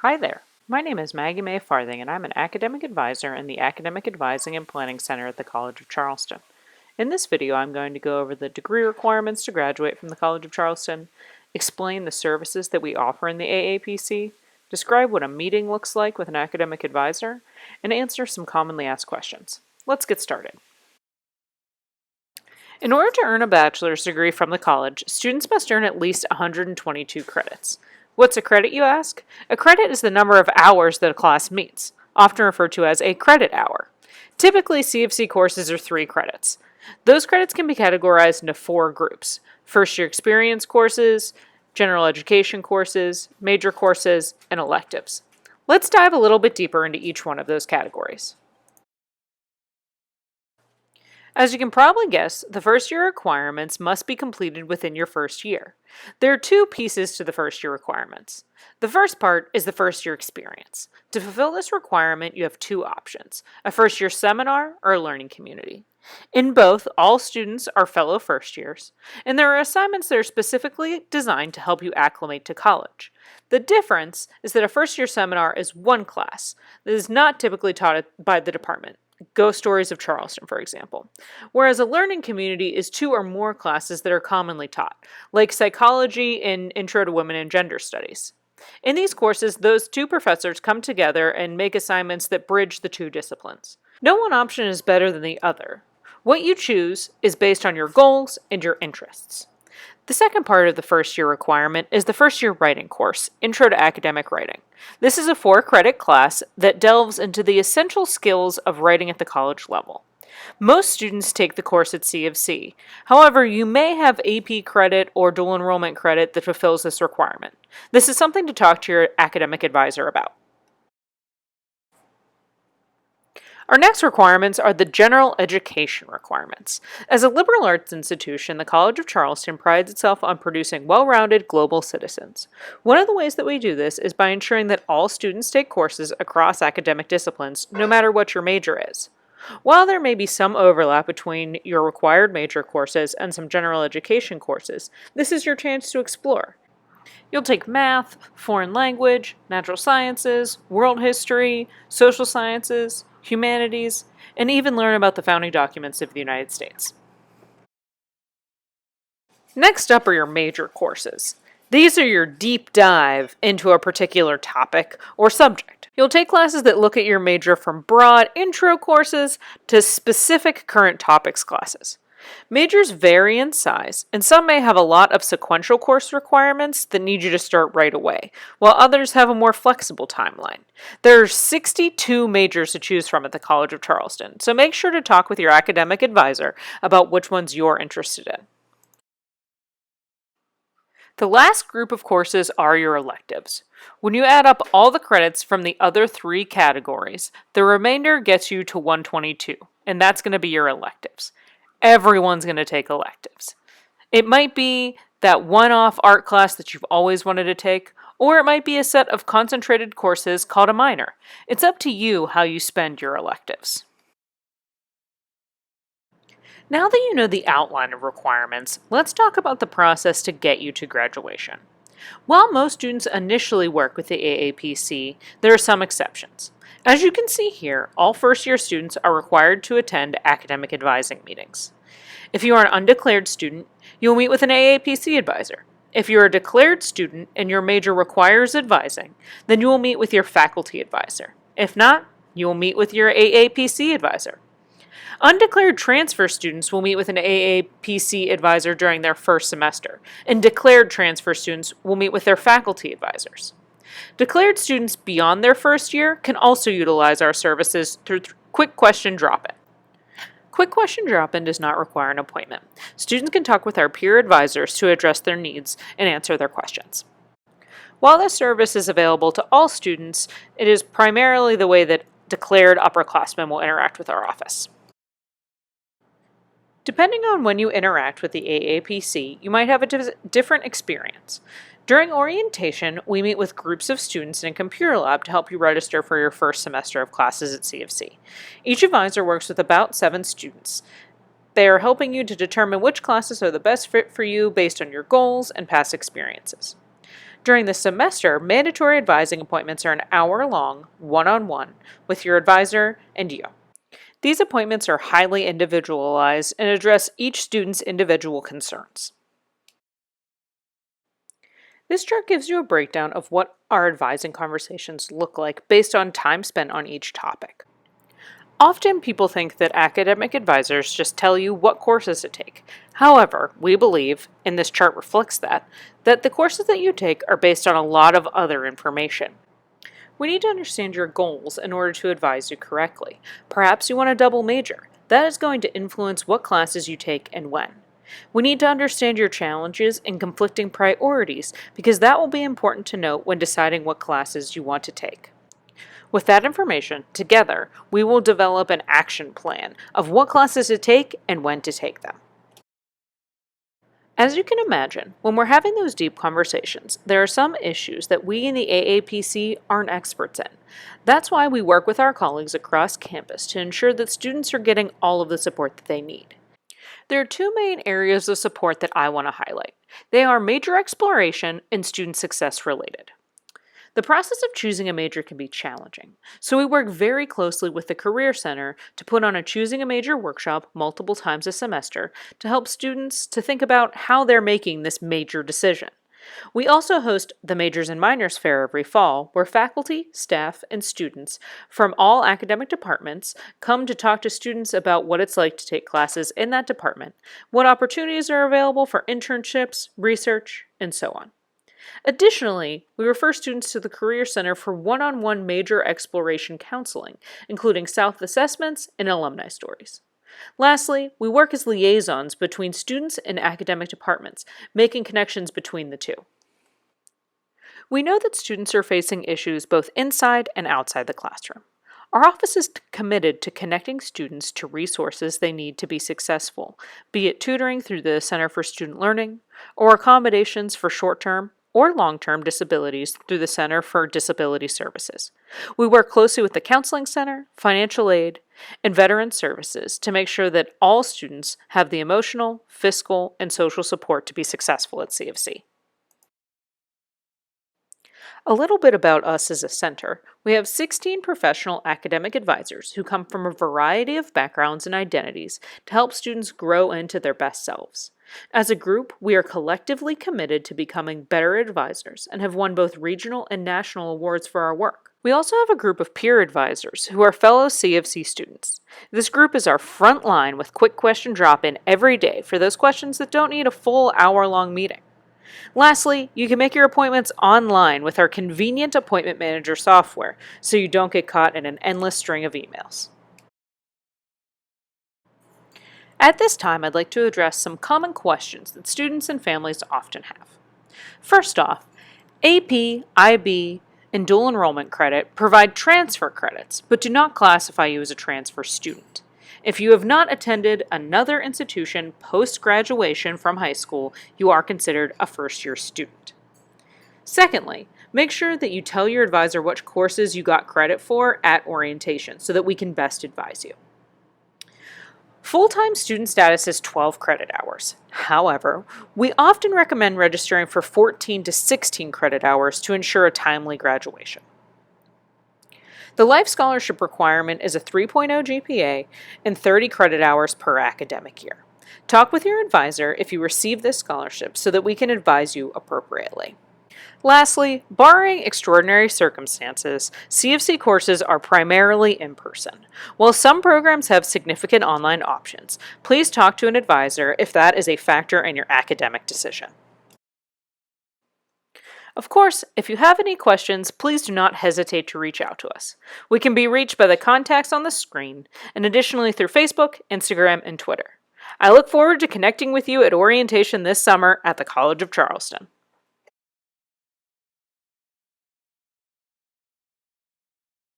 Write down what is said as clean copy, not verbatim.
Hi there. My name is Maggie Mae Farthing, and I'm an academic advisor in the Academic Advising and Planning Center at the College of Charleston. In this video, I'm going to go over the degree requirements to graduate from the College of Charleston, explain the services that we offer in the AAPC, describe what a meeting looks like with an academic advisor, and answer some commonly asked questions. Let's get started. In order to earn a bachelor's degree from the college, students must earn at least 122 credits. What's a credit, you ask? A credit is the number of hours that a class meets, often referred to as a credit hour. Typically, CFC courses are 3 credits. Those credits can be categorized into 4 groups: first-year experience courses, general education courses, major courses, and electives. Let's dive a little bit deeper into each one of those categories. As you can probably guess, the first year requirements must be completed within your first year. There are 2 pieces to the first year requirements. The first part is the first year experience. To fulfill this requirement, you have 2 options: a first year seminar or a learning community. In both, all students are fellow first years, and there are assignments that are specifically designed to help you acclimate to college. The difference is that a first year seminar is one class that is not typically taught by the department. Ghost Stories of Charleston, for example. Whereas a learning community is 2 or more classes that are commonly taught, like psychology and Intro to Women and Gender Studies. In these courses, those 2 professors come together and make assignments that bridge the 2 disciplines. No one option is better than the other. What you choose is based on your goals and your interests. The second part of the first year requirement is the first year writing course, Intro to Academic Writing. This is a 4-credit class that delves into the essential skills of writing at the college level. Most students take the course at C of C. However, you may have AP credit or dual enrollment credit that fulfills this requirement. This is something to talk to your academic advisor about. Our next requirements are the general education requirements. As a liberal arts institution, the College of Charleston prides itself on producing well-rounded global citizens. One of the ways that we do this is by ensuring that all students take courses across academic disciplines, no matter what your major is. While there may be some overlap between your required major courses and some general education courses, this is your chance to explore. You'll take math, foreign language, natural sciences, world history, social sciences, humanities, and even learn about the founding documents of the United States. Next up are your major courses. These are your deep dive into a particular topic or subject. You'll take classes that look at your major from broad intro courses to specific current topics classes. Majors vary in size, and some may have a lot of sequential course requirements that need you to start right away, while others have a more flexible timeline. There are 62 majors to choose from at the College of Charleston, so make sure to talk with your academic advisor about which ones you're interested in. The last group of courses are your electives. When you add up all the credits from the other 3 categories, the remainder gets you to 122, and that's going to be your electives. Everyone's going to take electives. It might be that one-off art class that you've always wanted to take, or it might be a set of concentrated courses called a minor. It's up to you how you spend your electives. Now that you know the outline of requirements, let's talk about the process to get you to graduation. While most students initially work with the AAPC, there are some exceptions. As you can see here, all first-year students are required to attend academic advising meetings. If you are an undeclared student, you will meet with an AAPC advisor. If you are a declared student and your major requires advising, then you will meet with your faculty advisor. If not, you will meet with your AAPC advisor. Undeclared transfer students will meet with an AAPC advisor during their first semester, and declared transfer students will meet with their faculty advisors. Declared students beyond their first year can also utilize our services through Quick Question Drop-In. Quick Question Drop-In does not require an appointment. Students can talk with our peer advisors to address their needs and answer their questions. While this service is available to all students, it is primarily the way that declared upperclassmen will interact with our office. Depending on when you interact with the AAPC, you might have a different experience. During orientation, we meet with groups of students in a computer lab to help you register for your first semester of classes at CFC. Each advisor works with about 7 students. They are helping you to determine which classes are the best fit for you based on your goals and past experiences. During the semester, mandatory advising appointments are an hour-long, one-on-one, with your advisor and you. These appointments are highly individualized and address each student's individual concerns. This chart gives you a breakdown of what our advising conversations look like based on time spent on each topic. Often people think that academic advisors just tell you what courses to take. However, we believe, and this chart reflects that the courses that you take are based on a lot of other information. We need to understand your goals in order to advise you correctly. Perhaps you want a double major. That is going to influence what classes you take and when. We need to understand your challenges and conflicting priorities because that will be important to note when deciding what classes you want to take. With that information, together, we will develop an action plan of what classes to take and when to take them. As you can imagine, when we're having those deep conversations, there are some issues that we in the AAPC aren't experts in. That's why we work with our colleagues across campus to ensure that students are getting all of the support that they need. There are two main areas of support that I want to highlight. They are major exploration and student success related. The process of choosing a major can be challenging, so we work very closely with the Career Center to put on a Choosing a Major workshop multiple times a semester to help students to think about how they're making this major decision. We also host the Majors and Minors Fair every fall, where faculty, staff, and students from all academic departments come to talk to students about what it's like to take classes in that department, what opportunities are available for internships, research, and so on. Additionally, we refer students to the Career Center for one-on-one major exploration counseling, including self-assessments and alumni stories. Lastly, we work as liaisons between students and academic departments, making connections between the two. We know that students are facing issues both inside and outside the classroom. Our office is committed to connecting students to resources they need to be successful, be it tutoring through the Center for Student Learning, or accommodations for short-term or long-term disabilities through the Center for Disability Services. We work closely with the Counseling Center, Financial Aid, and Veteran Services to make sure that all students have the emotional, fiscal, and social support to be successful at CFC. A little bit about us as a center. We have 16 professional academic advisors who come from a variety of backgrounds and identities to help students grow into their best selves. As a group, we are collectively committed to becoming better advisors and have won both regional and national awards for our work. We also have a group of peer advisors who are fellow CFC students. This group is our front line with quick question drop-in every day for those questions that don't need a full hour-long meeting. Lastly, you can make your appointments online with our convenient appointment manager software so you don't get caught in an endless string of emails. At this time, I'd like to address some common questions that students and families often have. First off, AP, IB, and dual enrollment credit provide transfer credits, but do not classify you as a transfer student. If you have not attended another institution post-graduation from high school, you are considered a first-year student. Secondly, make sure that you tell your advisor which courses you got credit for at orientation so that we can best advise you. Full-time student status is 12 credit hours. However, we often recommend registering for 14 to 16 credit hours to ensure a timely graduation. The Life Scholarship requirement is a 3.0 GPA and 30 credit hours per academic year. Talk with your advisor if you receive this scholarship so that we can advise you appropriately. Lastly, barring extraordinary circumstances, CFC courses are primarily in person. While some programs have significant online options, please talk to an advisor if that is a factor in your academic decision. Of course, if you have any questions, please do not hesitate to reach out to us. We can be reached by the contacts on the screen, and additionally through Facebook, Instagram, and Twitter. I look forward to connecting with you at orientation this summer at the College of Charleston.